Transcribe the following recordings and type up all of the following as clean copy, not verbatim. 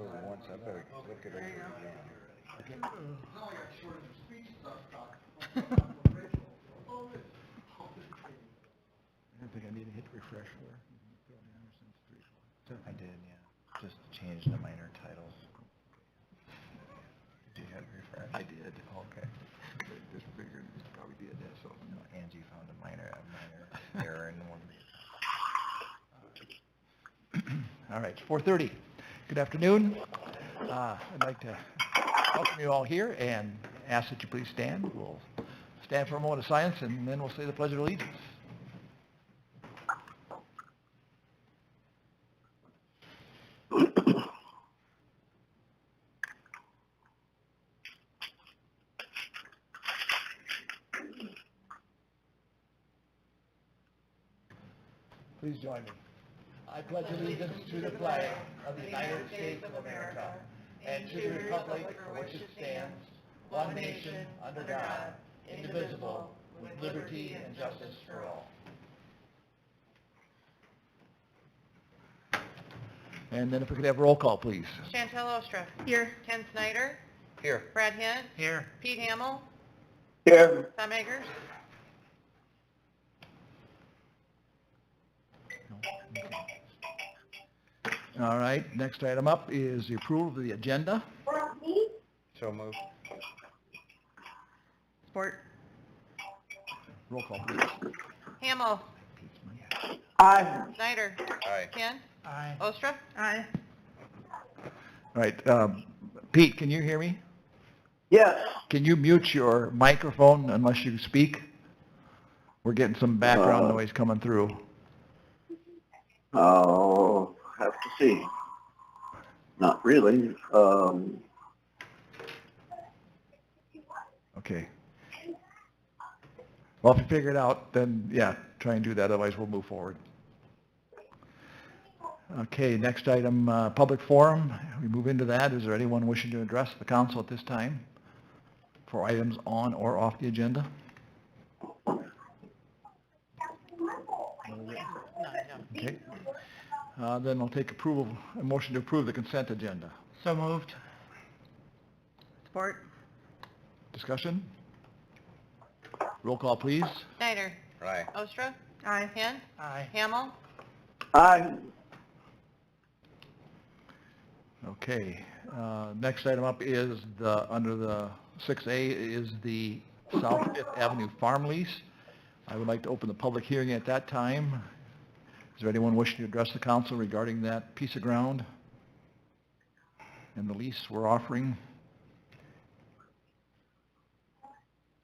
over once, I better look it over again. Okay. I think I need to hit refresh there. I did, yeah. Just change the minor titles. Did you hit refresh? I did. Okay. Just figured you probably did that, so. No, Angie found a minor error in one. All right, it's 4:30. Good afternoon. I'd like to welcome you all here and ask that you please stand. We'll stand for a moment of silence, and then we'll say the Pledge of Allegiance. Please join me. I pledge allegiance to the flag of the United States of America and to the republic for which it stands, one nation, under God, indivisible, with liberty and justice for all. And then if we could have roll call, please. Chantel Ostra. Here. Ken Snyder. Here. Brad Hint. Here. Pete Hamill. Here. Tom Eggers. All right, next item up is the approval of the agenda. So moved. Support. Roll call, please. Hamill. Aye. Snyder. Aye. Ken. Aye. Ostra. Aye. All right, Pete, can you hear me? Yes. Can you mute your microphone unless you speak? We're getting some background noise coming through. I'll have to see. Not really. Okay. Well, if you figure it out, then yeah, try and do that, otherwise we'll move forward. Okay, next item, public forum. We move into that. Is there anyone wishing to address the council at this time for items on or off the agenda? Okay. Then I'll take a motion to approve the consent agenda. So moved. Support. Discussion? Roll call, please. Snyder. Aye. Ostra. Aye. Ken. Aye. Hamill. Aye. Okay, next item up is under the 6A is the South Fifth Avenue farm lease. I would like to open the public hearing at that time. Is there anyone wishing to address the council regarding that piece of ground and the lease we're offering?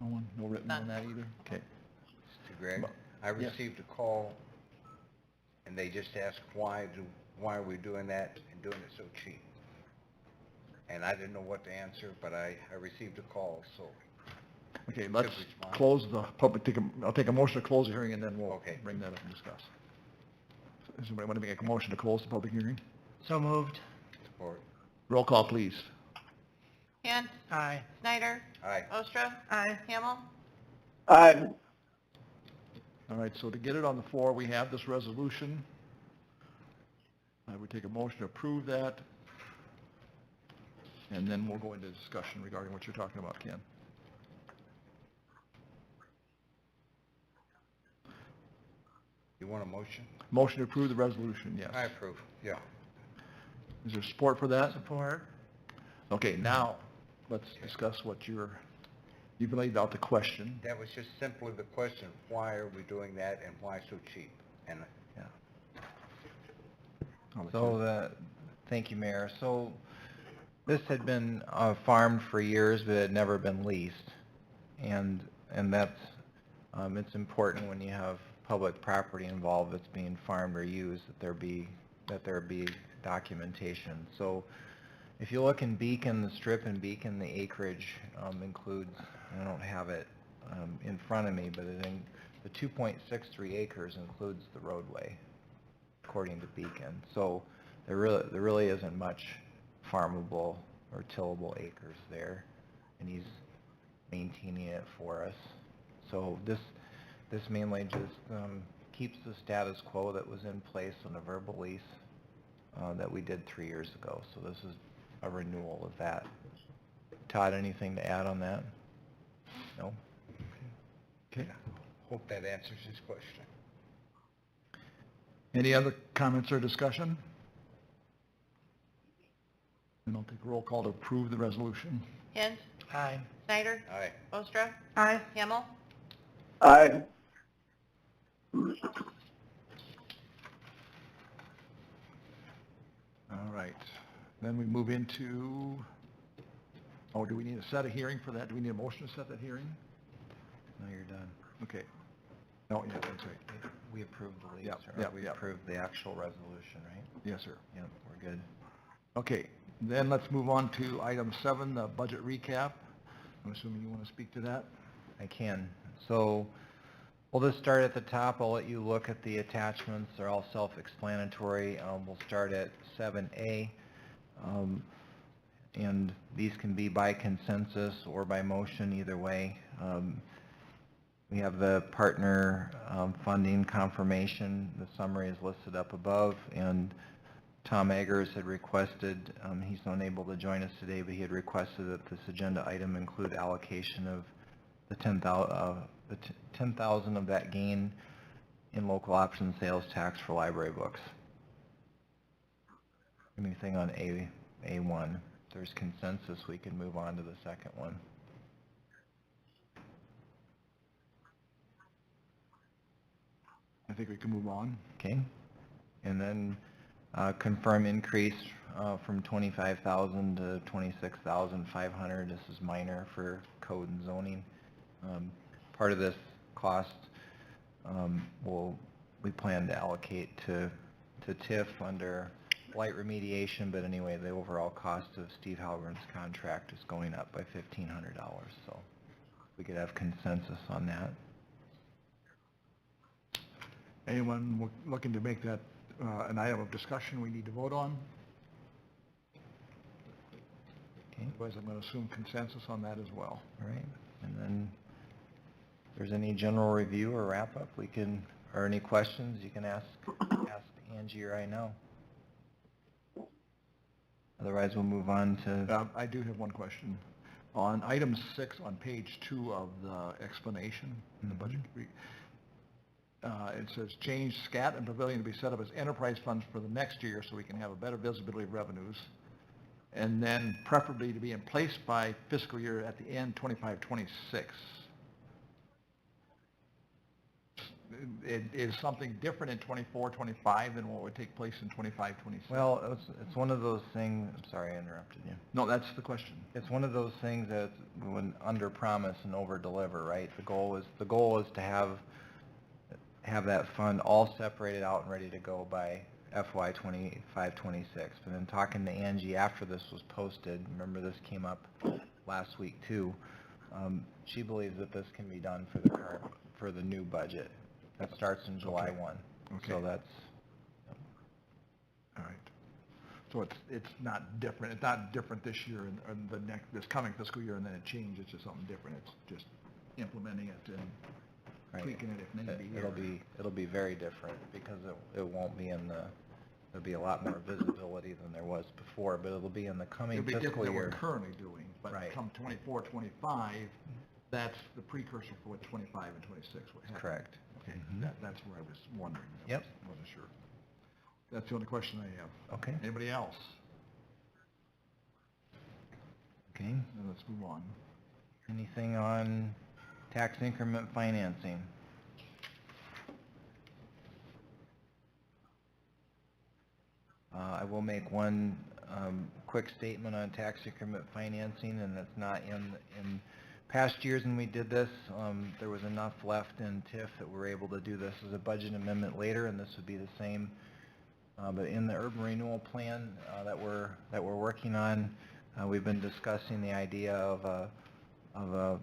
No one, no written on that either? Okay. Mr. Greg, I Yes. received a call, and they just asked why are we doing that and doing it so cheap? And I didn't know what to answer, but I received a call, so. Okay, let's Could respond. close the public, I'll take a motion to close the hearing and then we'll Okay. bring that up and discuss. Does somebody want to make a motion to close the public hearing? So moved. Support. Roll call, please. Ken. Aye. Snyder. Aye. Ostra. Aye. Hamill. Aye. All right, so to get it on the floor, we have this resolution. I would take a motion to approve that, and then we'll go into discussion regarding what you're talking about, Ken. You want a motion? Motion to approve the resolution, yes. I approve, yeah. Is there support for that? Support. Okay, now, let's discuss what you've laid out the question. That was just simply the question, why are we doing that and why so cheap? And Thank you, Mayor. So this had been farmed for years, but it had never been leased. And that's, it's important when you have public property involved that's being farmed or used, that there be documentation. So if you look in Beacon, the strip in Beacon, the acreage includes, I don't have it in front of me, but the 2.63 acres includes the roadway, according to Beacon. So there really isn't much farmable or tillable acres there, and he's maintaining it for us. So this mainly just keeps the status quo that was in place on the verbal lease that we did 3 years ago. So this is a renewal of that. Todd, anything to add on that? No? Okay. Hope that answers his question. Any other comments or discussion? And I'll take a roll call to approve the resolution. Hint, Aye. Snyder, Aye. Ostra. Aye. Hamel, Aye. All right. Then we move into, oh, do we need to set a hearing for that? Do we need a motion to set that hearing? No, you're done. Okay. Oh, yeah, that's right. We approved the lease, Yep, or yep, we yep. approved the actual resolution, right? Yes, sir. Yep, we're good. Okay, then let's move on to item 7, the budget recap. I'm assuming you want to speak to that? I can. So we'll just start at the top. I'll let you look at the attachments. They're all self-explanatory. We'll start at 7A. And these can be by consensus or by motion, either way. We have the partner funding confirmation. The summary is listed up above. And Tom Eggers had requested, he's unable to join us today, but he had requested that this agenda item include allocation of the 10,000 of that gain in local option sales tax for library books. Anything on A1? If there's consensus, we can move on to the second one. I think we can move on. Okay. And then confirm increase from 25,000 to 26,500. This is minor for code and zoning. Part of this cost we plan to allocate to TIF under light remediation, but anyway, the overall cost of Steve Halgren's contract is going up by $1,500, so we could have consensus on that. Anyone looking to make that an item of discussion we need to vote on? Okay. Otherwise, I'm going to assume consensus on that as well. All right, and then if there's any general review or wrap-up, we can, or any questions, you can ask Angie right now. Otherwise, we'll move on to... I do have one question. On item 6 on page 2 of the explanation in the budget, it says change SCAT and pavilion to be set up as enterprise funds for the next year so we can have a better visibility of revenues, and then preferably to be in place by fiscal year at the end 25-26. Is something different in 24-25 than what would take place in 25-26? Well, it's one of those things... I'm sorry, I interrupted you. No, that's the question. It's one of those things that when under-promise and over-deliver, right? The goal is to have that fund all separated out and ready to go by FY 25-26. But then talking to Angie after this was posted, remember this came up last week too, she believes that this can be done for the new budget. That starts in July 1. Okay. So that's... All right. So it's not different. It's not different this year and this coming fiscal year, and then it changes. It's just something different. It's just implementing it and tweaking it if need be. It'll be very different because it won't be in the... There'll be a lot more visibility than there was before, but it'll be in the coming fiscal year. It'll be different than we're currently doing, but Right. come 24-25, that's the precursor for what 25 and 26 would happen. Correct. Okay, Mhm. that's where I was wondering. Yep. Wasn't sure. That's the only question I have. Okay. Anybody else? Okay. Then let's move on. Anything on tax increment financing? I will make one quick statement on tax increment financing, and that's not in past years when we did this. There was enough left in TIF that we were able to do this as a budget amendment later, and this would be the same. But in the urban renewal plan that we're working on, we've been discussing the idea of a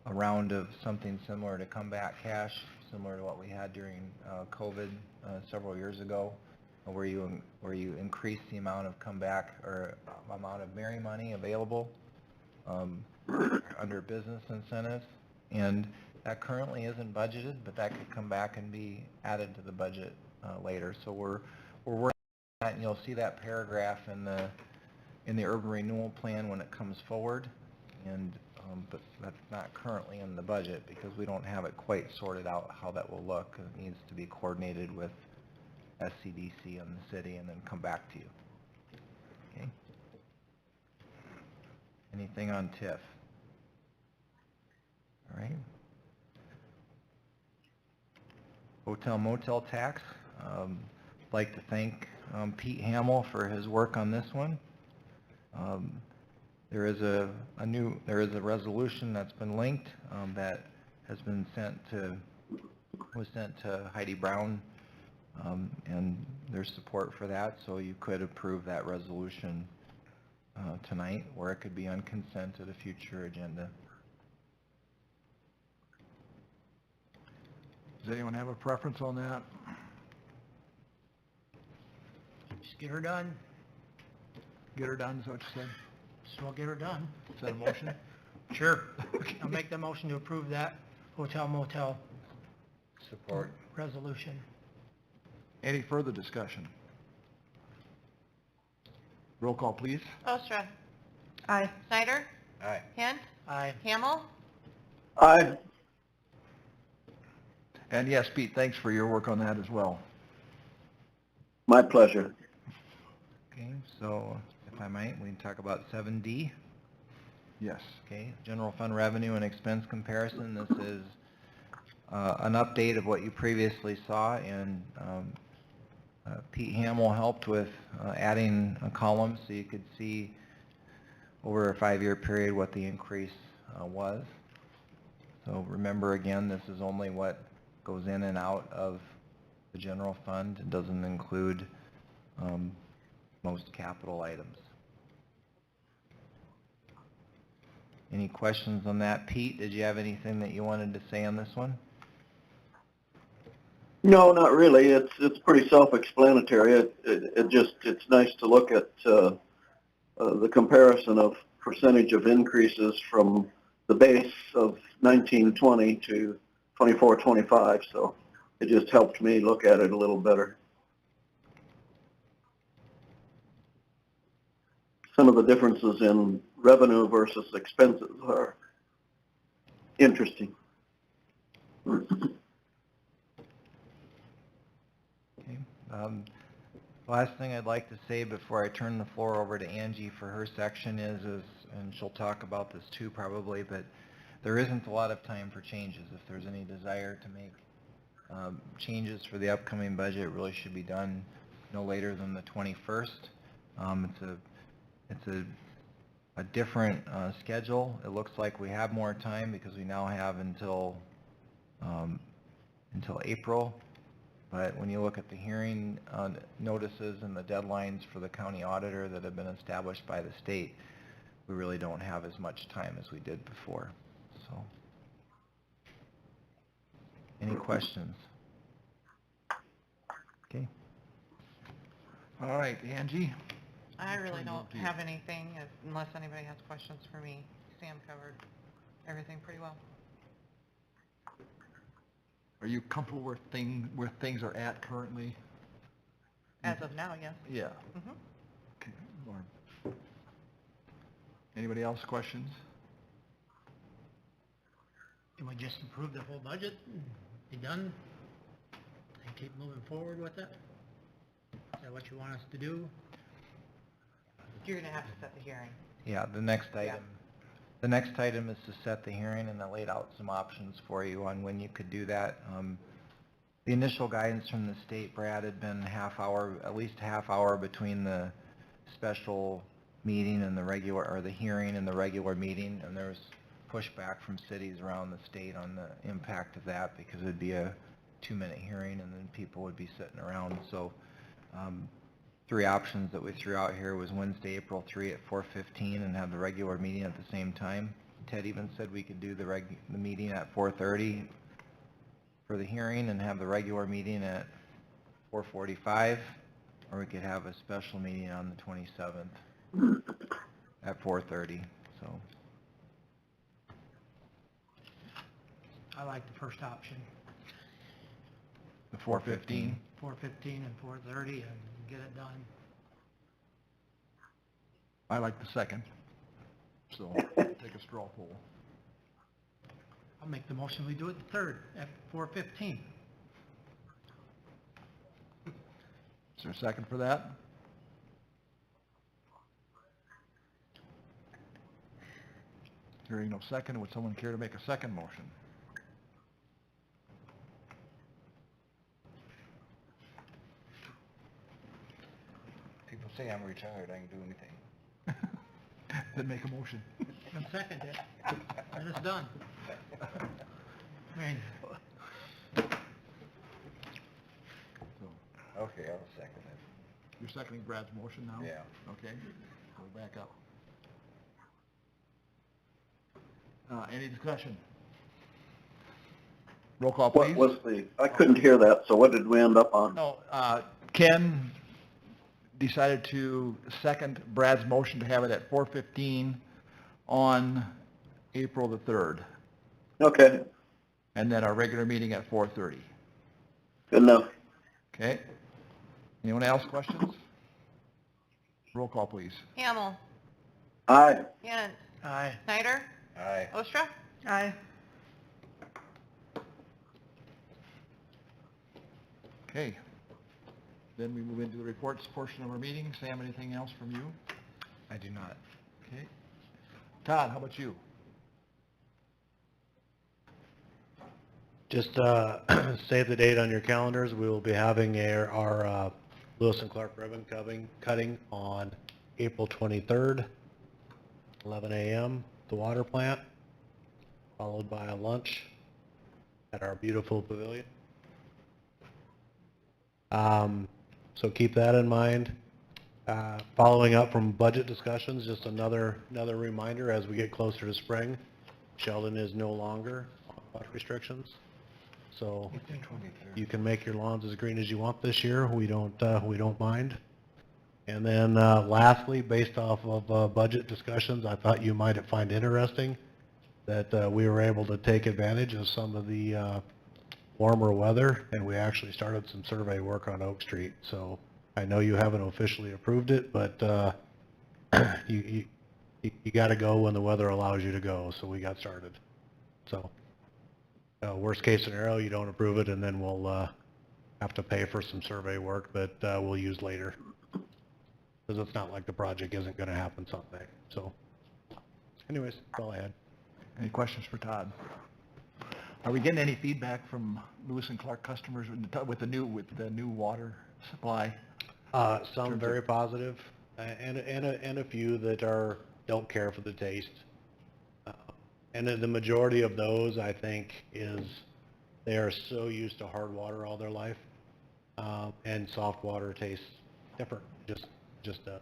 round of something similar to comeback cash, similar to what we had during COVID several years ago, where you increase the amount of comeback or amount of Mary money available under business incentives, and that currently isn't budgeted, but that could come back and be added to the budget later. So we're working And you'll see that paragraph in the urban renewal plan when it comes forward, and but that's not currently in the budget because we don't have it quite sorted out how that will look. It needs to be coordinated with SCDC and the city and then come back to you. Okay? Anything on TIF? All right. Hotel motel tax. I'd like to thank Pete Hamill for his work on this one. There is a resolution that's been linked that has been was sent to Heidi Brown, and there's support for that, so you could approve that resolution tonight, or it could be on consent at a future agenda. Does anyone have a preference on that? Just get her done. Get her done, is that what you said? So I'll get her done. Is that a motion? Sure. I'll make the motion to approve that hotel motel Support. resolution. Any further discussion? Roll call, please. Ostra, Aye. Snyder, Aye. Hint, Aye. Hamel, Aye. And yes, Pete, thanks for your work on that as well. My pleasure. Okay, so if I might, we can talk about 7D. Yes. Okay, general fund revenue and expense comparison. This is an update of what you previously saw, and Pete Hamill helped with adding a column so you could see over a 5-year period what the increase was. So remember again, this is only what goes in and out of the general fund. It doesn't include most capital items. Any questions on that? Pete, did you have anything that you wanted to say on this one? No, not really. It's pretty self-explanatory. It's nice to look at the comparison of percentage of increases from the base of 1920 to 24-25. So it just helped me look at it a little better. Some of the differences in revenue versus expenses are interesting. Okay. Last thing I'd like to say before I turn the floor over to Angie for her section is, and she'll talk about this too probably, but there isn't a lot of time for changes. If there's any desire to make changes for the upcoming budget, it really should be done no later than the 21st. It's a different schedule. It looks like we have more time because we now have until April. But when you look at the hearing notices and the deadlines for the county auditor that have been established by the state, we really don't have as much time as we did before. So, any questions? Okay. All right, Angie? I really Turn it don't over to you. have anything unless anybody has questions for me. Sam covered everything pretty well. Are you comfortable where things are at currently? As of now, yes. Yeah. Mhm. Okay, Lauren. Anybody else questions? Can we just approve the whole budget and be done? And keep moving forward with it? Is that what you want us to do? You're gonna have to set the hearing. Yeah, the next item. The next item is to set the hearing, and I laid out some options for you on when you could do that. The initial guidance from the state, Brad, had been at least half hour between the special meeting and the regular, or the hearing and the regular meeting, and there was pushback from cities around the state on the impact of that because it'd be a 2-minute hearing and then people would be sitting around. So 3 options that we threw out here was Wednesday, April 3 at 4:15 and have the regular meeting at the same time. Ted even said we could do the meeting at 4:30 for the hearing and have the regular meeting at 4:45, or we could have a special meeting on the 27th at 4:30. So I like the first option, The 4:15? 4:15 and 4:30, and get it done. I like the second, so take a straw poll. I'll make the motion, we do it the 3rd at 4:15. Is there a second for that? Hearing no second, would someone care to make a second motion? People say I'm retired, I can do anything. Then make a motion. And second it, and it's done. I mean, So, Okay, I'll second it. you're seconding Brad's motion now? Yeah. Okay, go back up. Any discussion? Roll call, What please. was I couldn't hear that, so what did we end up on? No, Ken decided to second Brad's motion to have it at 4:15 on April the 3rd, Okay, and then our regular meeting at 4:30. good enough. Okay? Anyone else questions? Roll call, please. Hamel, Aye. Yant, aye. Snyder, Aye. Ostra? Aye. Okay. Then we move into the reports portion of our meeting. Sam, anything else from you? I do not. Okay. Todd, how about you? Just save the date on your calendars. We will be having our Lewis and Clark ribbon cutting on April 23rd, 11 a.m., the water plant, followed by a lunch at our beautiful pavilion. So keep that in mind. Following up from budget discussions, just another reminder as we get closer to spring, Sheldon is no longer on water restrictions. So you can make your lawns as green as you want this year. We don't mind. And then lastly, based off of budget discussions, I thought you might find interesting that we were able to take advantage of some of the warmer weather, and we actually started some survey work on Oak Street. So I know you haven't officially approved it, but you got to go when the weather allows you to go. So we got started. So worst case scenario, you don't approve it, and then we'll have to pay for some survey work that we'll use later. Because it's not like the project isn't going to happen someday. So anyways, that's all I had. Any questions for Todd? Are we getting any feedback from Lewis and Clark customers with the new water supply? Some very positive, and a few that don't care for the taste. And the majority of those, I think, is they are so used to hard water all their life, and soft water tastes different, just does.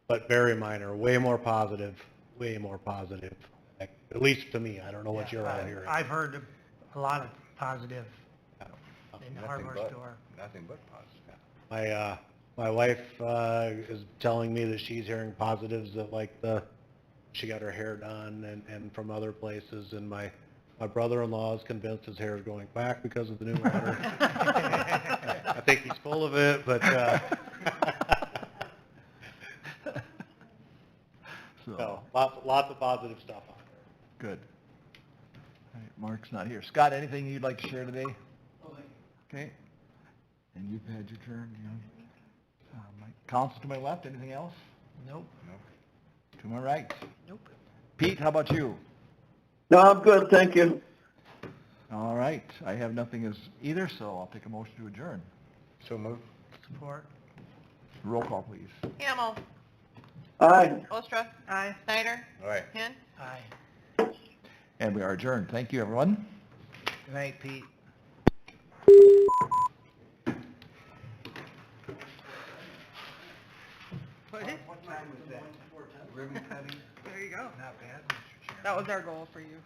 But very minor, way more positive. At least to me. I don't know what you're all hearing. I've heard a lot of positive in the Nothing hardware but- store. Nothing but positive. My wife is telling me that she's hearing positives that like she got her hair done and from other places, and my brother-in-law is convinced his hair is going back because of the new water. I think he's full of it, but no, lots of positive stuff on there. Good. All right, Mark's not here. Scott, anything you'd like to share today? Okay. And you've had your turn, you know. Counsel to my left, anything else? Nope. To my right? Nope. Pete, how about you? No, I'm good, thank you. All right, I have nothing as either, so I'll take a motion to adjourn. So moved. Support. Roll call, please. Hamel, Aye. Ostra? Aye. Snyder? All right. Yant? Aye. And we are adjourned. Thank you, everyone. Good night, Pete. What time was that? Ribbon cutting? There you go. Not bad, Mr. Chairman. That was our goal for you.